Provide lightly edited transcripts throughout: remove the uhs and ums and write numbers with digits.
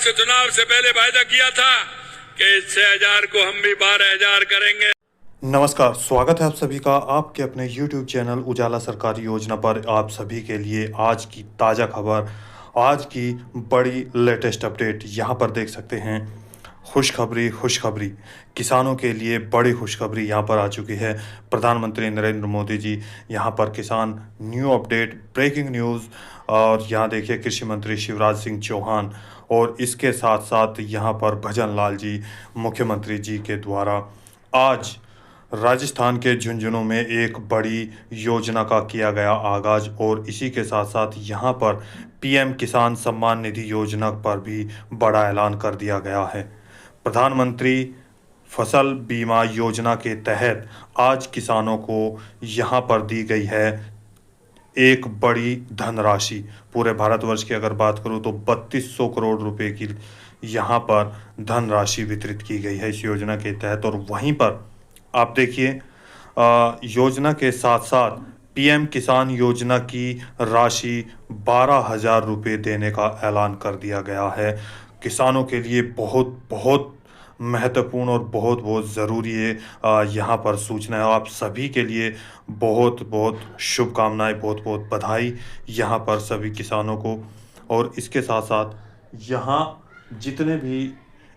से चुनाव से पहले वायदा किया था कि इस 6,000 को हम भी 12,000 करेंगे। नमस्कार, स्वागत है आप सभी का आपके अपने YouTube चैनल उजाला सरकारी योजना पर। आप सभी के लिए आज की ताज़ा खबर, आज की बड़ी लेटेस्ट अपडेट यहाँ पर देख सकते हैं। खुशखबरी किसानों के लिए बड़ी खुशखबरी यहाँ पर आ चुकी है। प्रधानमंत्री नरेंद्र मोदी जी यहाँ पर किसान न्यू अपडेट, ब्रेकिंग न्यूज़। और यहाँ देखिए कृषि मंत्री शिवराज सिंह चौहान और इसके साथ साथ यहाँ पर भजन लाल जी मुख्यमंत्री जी के द्वारा आज राजस्थान के झुंझुनू में एक बड़ी योजना का किया गया आगाज। और इसी के साथ साथ यहाँ पर पीएम किसान सम्मान निधि योजना पर भी बड़ा ऐलान कर दिया गया है। प्रधानमंत्री फसल बीमा योजना के तहत आज किसानों को यहाँ पर दी गई है एक बड़ी धनराशि। पूरे भारतवर्ष की अगर बात करूँ तो 3200 करोड़ रुपए की यहाँ पर धनराशि वितरित की गई है इस योजना के तहत। और वहीं पर आप देखिए योजना के साथ साथ पीएम किसान योजना की राशि 12,000 रुपये देने का ऐलान कर दिया गया है। किसानों के लिए बहुत बहुत महत्वपूर्ण और बहुत बहुत ज़रूरी है यहाँ पर सूचना है। आप सभी के लिए बहुत बहुत शुभकामनाएं, बहुत बहुत बधाई यहाँ पर सभी किसानों को। और इसके साथ साथ यहाँ जितने भी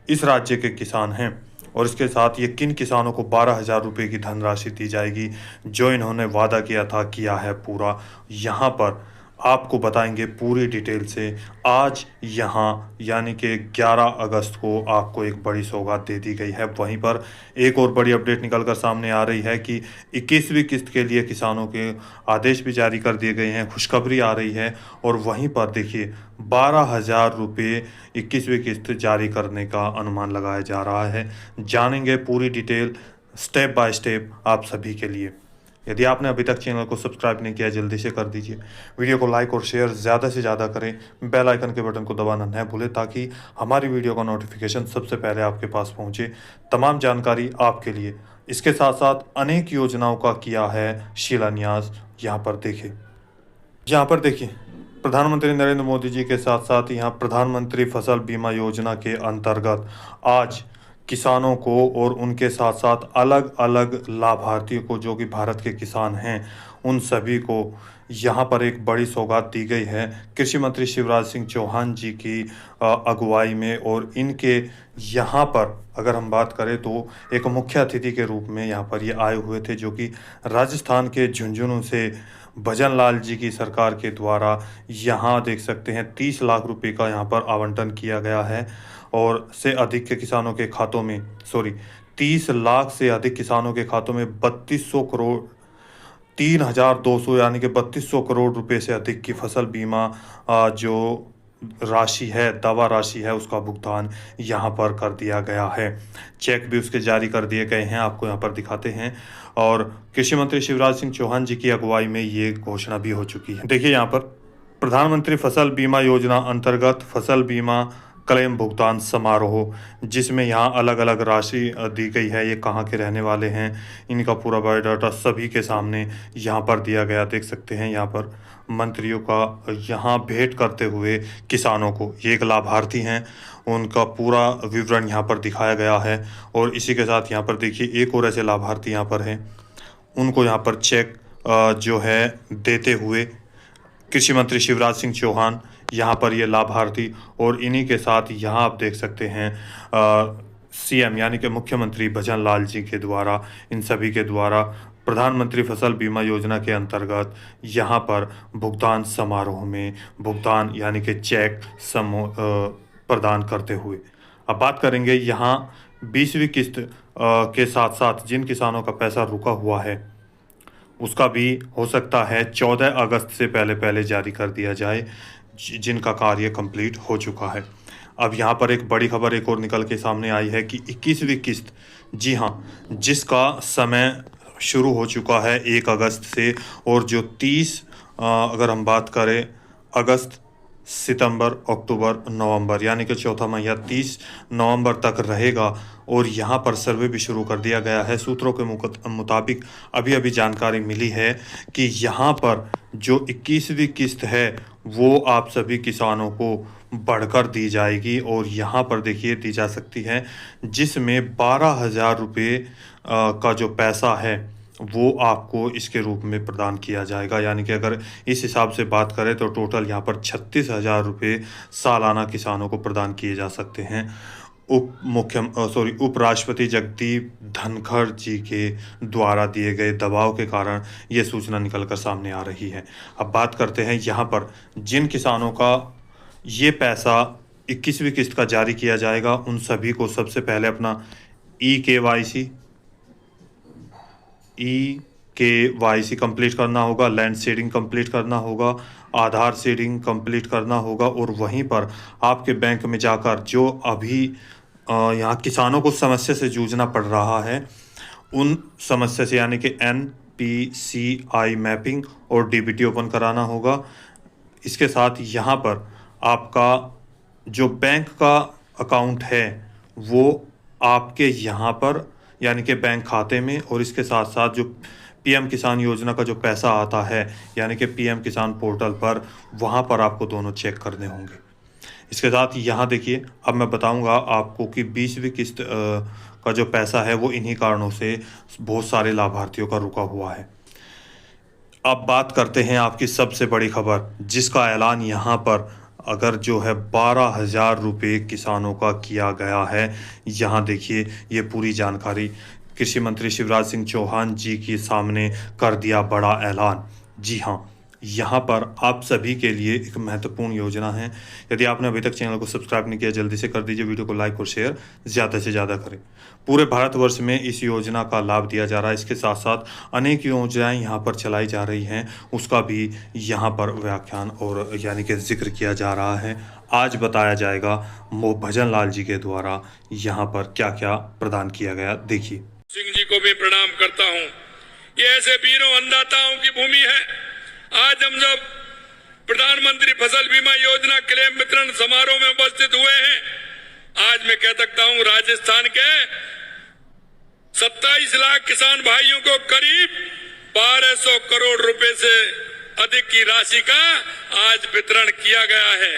इस राज्य के किसान हैं और इसके साथ ये किन किसानों को 12,000 रुपये की धनराशि दी जाएगी, जो इन्होंने वादा किया है पूरा, यहाँ पर आपको बताएंगे पूरी डिटेल से। आज यहाँ यानी कि 11 अगस्त को आपको एक बड़ी सौगात दे दी गई है। वहीं पर एक और बड़ी अपडेट निकल कर सामने आ रही है कि 21वीं किस्त के लिए किसानों के आदेश भी जारी कर दिए गए हैं, खुशखबरी आ रही है। और वहीं पर देखिए 12,000 रुपये 21वीं किस्त जारी करने का अनुमान लगाया जा रहा है। जानेंगे पूरी डिटेल स्टेप बाय स्टेप आप सभी के लिए। यदि आपने अभी तक चैनल को सब्सक्राइब नहीं किया जल्दी से कर दीजिए, वीडियो को लाइक और शेयर ज़्यादा से ज़्यादा करें, बेल आइकन के बटन को दबाना न भूलें ताकि हमारी वीडियो का नोटिफिकेशन सबसे पहले आपके पास पहुंचे। तमाम जानकारी आपके लिए। इसके साथ साथ अनेक योजनाओं का किया है शिलान्यास। यहाँ पर देखिए प्रधानमंत्री नरेंद्र मोदी जी के साथ साथ यहाँ प्रधानमंत्री फसल बीमा योजना के अंतर्गत आज किसानों को और उनके साथ साथ अलग अलग लाभार्थियों को, जो कि भारत के किसान हैं, उन सभी को यहाँ पर एक बड़ी सौगात दी गई है कृषि मंत्री शिवराज सिंह चौहान जी की अगुवाई में। और इनके यहाँ पर अगर हम बात करें तो एक मुख्य अतिथि के रूप में यहाँ पर ये आए हुए थे, जो कि राजस्थान के झुंझुनू से भजन लाल जी की सरकार के द्वारा यहाँ देख सकते हैं 30 लाख रुपए का यहाँ पर आवंटन किया गया है। और से अधिक के किसानों के खातों में 30 लाख से अधिक किसानों के खातों में 3,200 यानी कि 3200 करोड़ रुपए से अधिक की फसल बीमा जो राशि है, दावा राशि है, उसका भुगतान यहाँ पर कर दिया गया है। चेक भी उसके जारी कर दिए गए हैं, आपको यहाँ पर दिखाते हैं। और कृषि मंत्री शिवराज सिंह चौहान जी की अगुवाई में ये घोषणा भी हो चुकी है। देखिए यहाँ पर प्रधानमंत्री फसल बीमा योजना अंतर्गत फसल बीमा क्लेम भुगतान समारोह, जिसमें यहाँ अलग अलग राशि दी गई है, ये कहाँ के रहने वाले हैं, इनका पूरा बायोडाटा सभी के सामने यहाँ पर दिया गया। देख सकते हैं यहाँ पर मंत्रियों का यहाँ भेंट करते हुए किसानों को, ये एक लाभार्थी हैं, उनका पूरा विवरण यहाँ पर दिखाया गया है। और इसी के साथ यहाँ पर देखिए एक और ऐसे लाभार्थी यहाँ पर हैं, उनको यहाँ पर चेक जो है देते हुए कृषि मंत्री शिवराज सिंह चौहान यहाँ पर ये लाभार्थी। और इन्हीं के साथ यहाँ आप देख सकते हैं सीएम यानी कि मुख्यमंत्री भजन लाल जी के द्वारा, इन सभी के द्वारा प्रधानमंत्री फसल बीमा योजना के अंतर्गत यहाँ पर भुगतान समारोह में भुगतान यानी कि चेक प्रदान करते हुए। अब बात करेंगे यहाँ 20वीं किस्त के साथ साथ जिन किसानों का पैसा रुका हुआ है उसका भी हो सकता है 14 अगस्त से पहले जारी कर दिया जाए, जिनका कार्य कंप्लीट हो चुका है। अब यहाँ पर एक बड़ी खबर एक और निकल के सामने आई है कि 21वीं किस्त, जी हाँ, जिसका समय शुरू हो चुका है 1 अगस्त से, और जो 30 अगर हम बात करें अगस्त, सितंबर, अक्टूबर, नवंबर यानी कि चौथा महीना 30 नवंबर तक रहेगा। और यहाँ पर सर्वे भी शुरू कर दिया गया है। सूत्रों के मुताबिक अभी जानकारी मिली है कि यहाँ पर जो 21वीं किस्त है वो आप सभी किसानों को बढ़कर दी जाएगी और यहाँ पर देखिए दी जा सकती है, जिसमें 12,000 रुपये का जो पैसा है वो आपको इसके रूप में प्रदान किया जाएगा। यानी कि अगर इस हिसाब से बात करें तो टोटल यहाँ पर 36,000 रुपये सालाना किसानों को प्रदान किए जा सकते हैं। उपराष्ट्रपति जगदीप धनखड़ जी के द्वारा दिए गए दबाव के कारण ये सूचना निकलकर सामने आ रही है। अब बात करते हैं यहाँ पर जिन किसानों का ये पैसा 21वीं किस्त का जारी किया जाएगा, उन सभी को सबसे पहले अपना ई-KYC कंप्लीट करना होगा, लैंड सीडिंग कंप्लीट करना होगा, आधार सीडिंग कंप्लीट करना होगा और वहीं पर आपके बैंक में जाकर जो अभी यहाँ किसानों को समस्या से जूझना पड़ रहा है, उन समस्या से यानी कि NPCI मैपिंग और DBT ओपन कराना होगा। इसके साथ यहाँ पर आपका जो बैंक का अकाउंट है वो आपके यहाँ पर यानी कि बैंक खाते में, और इसके साथ साथ जो PM किसान योजना का जो पैसा आता है यानी कि PM किसान पोर्टल पर, वहाँ पर आपको दोनों चेक करने होंगे। इसके साथ यहाँ देखिए, अब मैं बताऊँगा आपको कि 20वीं किस्त का जो पैसा है वो इन्हीं कारणों से बहुत सारे लाभार्थियों का रुका हुआ है। अब बात करते हैं आपकी सबसे बड़ी खबर, जिसका ऐलान यहाँ पर अगर जो है 12,000 रुपये किसानों का किया गया है। यहाँ देखिए ये पूरी जानकारी कृषि मंत्री शिवराज सिंह चौहान जी के सामने कर दिया बड़ा ऐलान। जी हाँ, यहाँ पर आप सभी के लिए एक महत्वपूर्ण योजना है। यदि आपने अभी तक चैनल को सब्सक्राइब नहीं किया, जल्दी से कर दीजिए, वीडियो को लाइक और शेयर ज़्यादा से ज़्यादा करें। पूरे भारतवर्ष में इस योजना का लाभ दिया जा रहा है। इसके साथ साथ अनेक योजनाएं यहाँ पर चलाई जा रही हैं, उसका भी यहाँ पर व्याख्यान और यानी कि जिक्र किया जा रहा है। आज बताया जाएगा भजन लाल जी के द्वारा यहाँ पर क्या क्या प्रदान किया गया। देखिए, सिंह जी को भी प्रणाम करता हूँ। ये ऐसे वीरों अन्नदाताओं की भूमि है। आज हम जब प्रधानमंत्री फसल बीमा योजना क्लेम वितरण समारोह में उपस्थित हुए हैं, आज मैं कह सकता हूं राजस्थान के 27 लाख किसान भाइयों को करीब 1200 करोड़ रुपए से अधिक की राशि का आज वितरण किया गया है।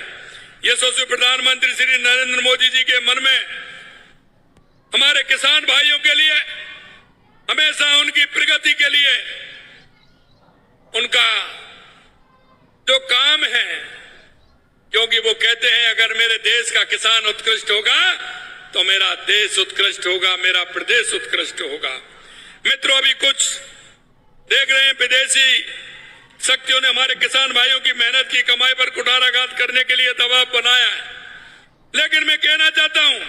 ये सोच प्रधानमंत्री श्री नरेंद्र मोदी जी के मन में हमारे किसान भाइयों के लिए हमेशा उनकी प्रगति के लिए उनका जो काम है, क्योंकि वो कहते हैं अगर मेरे देश का किसान उत्कृष्ट होगा तो मेरा देश उत्कृष्ट होगा, मेरा प्रदेश उत्कृष्ट होगा। मित्रों, अभी कुछ देख रहे हैं विदेशी शक्तियों ने हमारे किसान भाइयों की मेहनत की कमाई पर कुठाराघात करने के लिए दबाव बनाया है, लेकिन मैं कहना चाहता हूं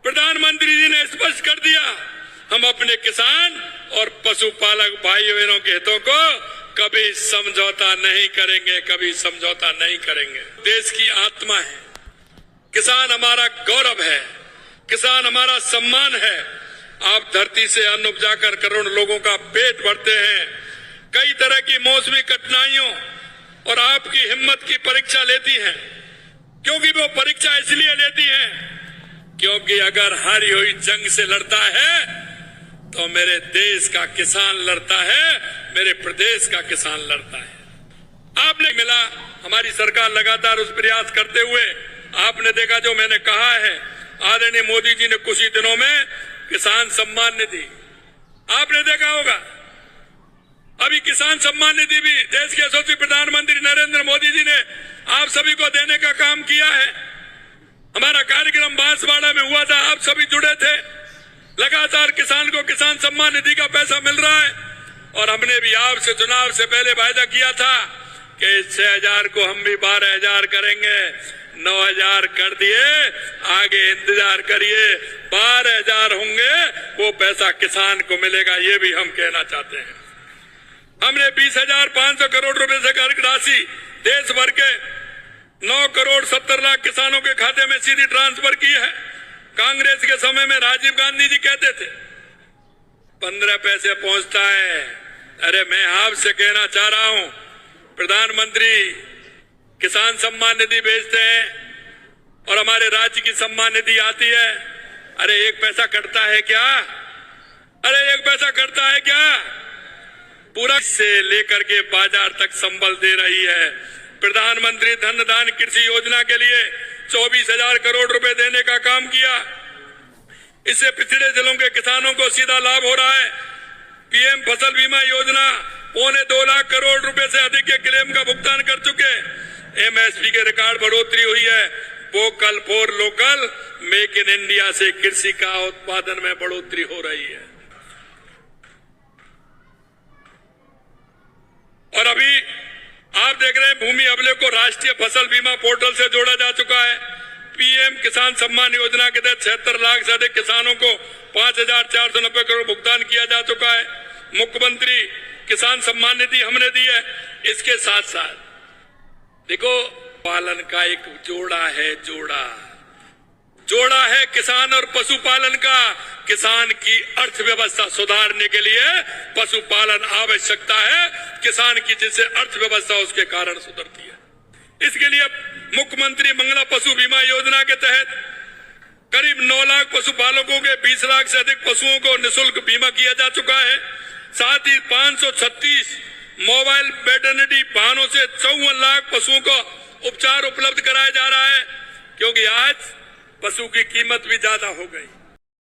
प्रधानमंत्री जी ने स्पष्ट कर दिया, हम अपने किसान और पशुपालक भाई बहनों के हितों को कभी समझौता नहीं करेंगे, कभी समझौता नहीं करेंगे। देश की आत्मा है, किसान हमारा गौरव है, किसान हमारा सम्मान है। आप धरती से अन्न उपजाकर करोड़ों लोगों का पेट भरते हैं। कई तरह की मौसमी कठिनाइयों और आपकी हिम्मत की परीक्षा लेती हैं, क्योंकि वो परीक्षा इसलिए लेती हैं क्योंकि अगर हारी हुई जंग से लड़ता है तो मेरे देश का किसान लड़ता है, मेरे प्रदेश का किसान लड़ता है। आपने मिला, हमारी सरकार लगातार उस प्रयास करते हुए आपने देखा जो मैंने कहा है, आदरणीय मोदी जी ने कुछ ही दिनों में किसान सम्मान निधि आपने देखा होगा। अभी किसान सम्मान निधि भी देश के यशस्वी प्रधानमंत्री नरेंद्र मोदी जी ने आप सभी को देने का काम किया है। हमारा कार्यक्रम बांसवाड़ा में हुआ था, आप सभी जुड़े थे। लगातार किसान को किसान सम्मान निधि का पैसा मिल रहा है और हमने भी आपसे चुनाव से पहले वायदा किया था कि 6,000 को हम भी 12,000 करेंगे। 9,000 कर दिए, आगे इंतजार करिए, 12,000 होंगे, वो पैसा किसान को मिलेगा, ये भी हम कहना चाहते हैं। हमने 20,500 करोड़ रुपए से अधिक राशि देश भर के 9 करोड़ 70 लाख किसानों के खाते में सीधी ट्रांसफर की है। कांग्रेस के समय में राजीव गांधी जी कहते थे 15 पैसे पहुंचता है। अरे मैं आपसे कहना चाह रहा हूं, प्रधानमंत्री किसान सम्मान निधि भेजते हैं और हमारे राज्य की सम्मान निधि आती है। अरे 1 पैसा कटता है क्या? अरे 1 पैसा कटता है क्या? पूरा से लेकर के बाजार तक संबल दे रही है। प्रधानमंत्री धन धान कृषि योजना के लिए 24,000 करोड़ रुपए देने का काम किया। इससे पिछड़े जिलों के किसानों को सीधा लाभ हो रहा है। पीएम फसल बीमा योजना 2.25 लाख करोड़ रुपए से अधिक के क्लेम का भुगतान कर चुके। एमएसपी के रिकॉर्ड बढ़ोतरी हुई है। Vocal for local, make in India से कृषि का उत्पादन में बढ़ोतरी हो रही है। और अभी आप देख रहे हैं भूमि अभिलेख को राष्ट्रीय फसल बीमा पोर्टल से जोड़ा जा चुका है। पीएम किसान सम्मान योजना के तहत 76 लाख से अधिक किसानों को 5,490 करोड़ भुगतान किया जा चुका है। मुख्यमंत्री किसान सम्मान निधि हमने दी है। इसके साथ साथ देखो, पालन का एक जोड़ा है किसान और पशुपालन का। किसान की अर्थव्यवस्था सुधारने के लिए पशुपालन आवश्यकता है किसान की, जिससे अर्थव्यवस्था उसके कारण सुधरती है। इसके लिए मुख्यमंत्री मंगला पशु बीमा योजना के तहत करीब 9 लाख पशुपालकों के 20 लाख से अधिक पशुओं को निःशुल्क बीमा किया जा चुका है। साथ ही 536 मोबाइल वेटरनरी वाहनों से 54 लाख पशुओं को उपचार उपलब्ध कराया जा रहा है, क्योंकि आज पशु की कीमत भी ज्यादा हो गई।